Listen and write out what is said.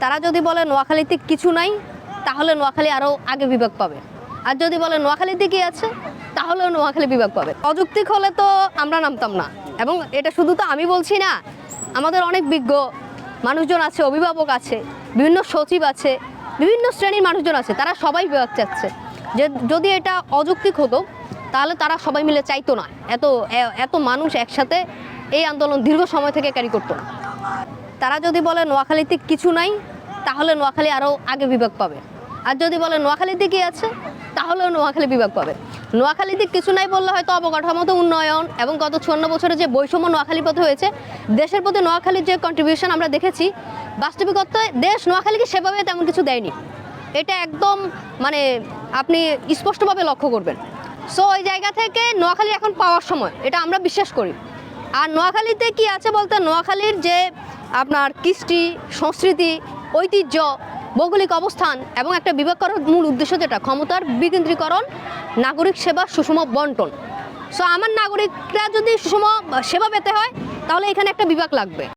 তারা যদি বলে নোয়াখালীতে কিছু নাই, তাহলে নোয়াখালী আরও আগে বিভাগ পাবে। আর যদি বলে নোয়াখালীতে কি আছে, তাহলেও নোয়াখালী বিভাগ পাবে। অযৌক্তিক হলে তো আমরা নামতাম না। এবং এটা শুধু তো আমি বলছি না, আমাদের অনেক বিজ্ঞ মানুষজন আছে, অভিভাবক আছে, বিভিন্ন সচিব আছে, বিভিন্ন শ্রেণীর মানুষজন আছে, তারা সবাই বিভাগ চাচ্ছে। যে যদি এটা অযৌক্তিক হতো তাহলে তারা সবাই মিলে চাইতো না, এত মানুষ একসাথে এই আন্দোলন দীর্ঘ সময় থেকে ক্যারি করতো না। তারা যদি বলে নোয়াখালীতে কিছু নাই, তাহলে নোয়াখালী আরও আগে বিভাগ পাবে। আর যদি বলে নোয়াখালীতে কি আছে, তাহলেও নোয়াখালী বিভাগ পাবে। নোয়াখালীতে কিছু নাই বললে হয়তো অবকাঠামোগত উন্নয়ন এবং গত 54 বছরে যে বৈষম্য নোয়াখালীর পথে হয়েছে, দেশের প্রতি নোয়াখালীর যে কন্ট্রিবিউশন আমরা দেখেছি, বাস্তবিকতায় দেশ নোয়াখালীকে সেভাবে তেমন কিছু দেয়নি। এটা একদম মানে আপনি স্পষ্টভাবে লক্ষ্য করবেন। সো ওই জায়গা থেকে নোয়াখালী এখন পাওয়ার সময়, এটা আমরা বিশ্বাস করি। আর নোয়াখালীতে কি আছে বলতে, নোয়াখালীর যে আপনার কৃষ্টি, সংস্কৃতি, ঐতিহ্য, ভৌগোলিক অবস্থান এবং একটা বিভাগ করার মূল উদ্দেশ্য যেটা ক্ষমতার বিকেন্দ্রীকরণ, নাগরিক সেবা সুষম বন্টন। সো আমার নাগরিকরা যদি সুষম সেবা পেতে হয়, তাহলে এখানে একটা বিভাগ লাগবে।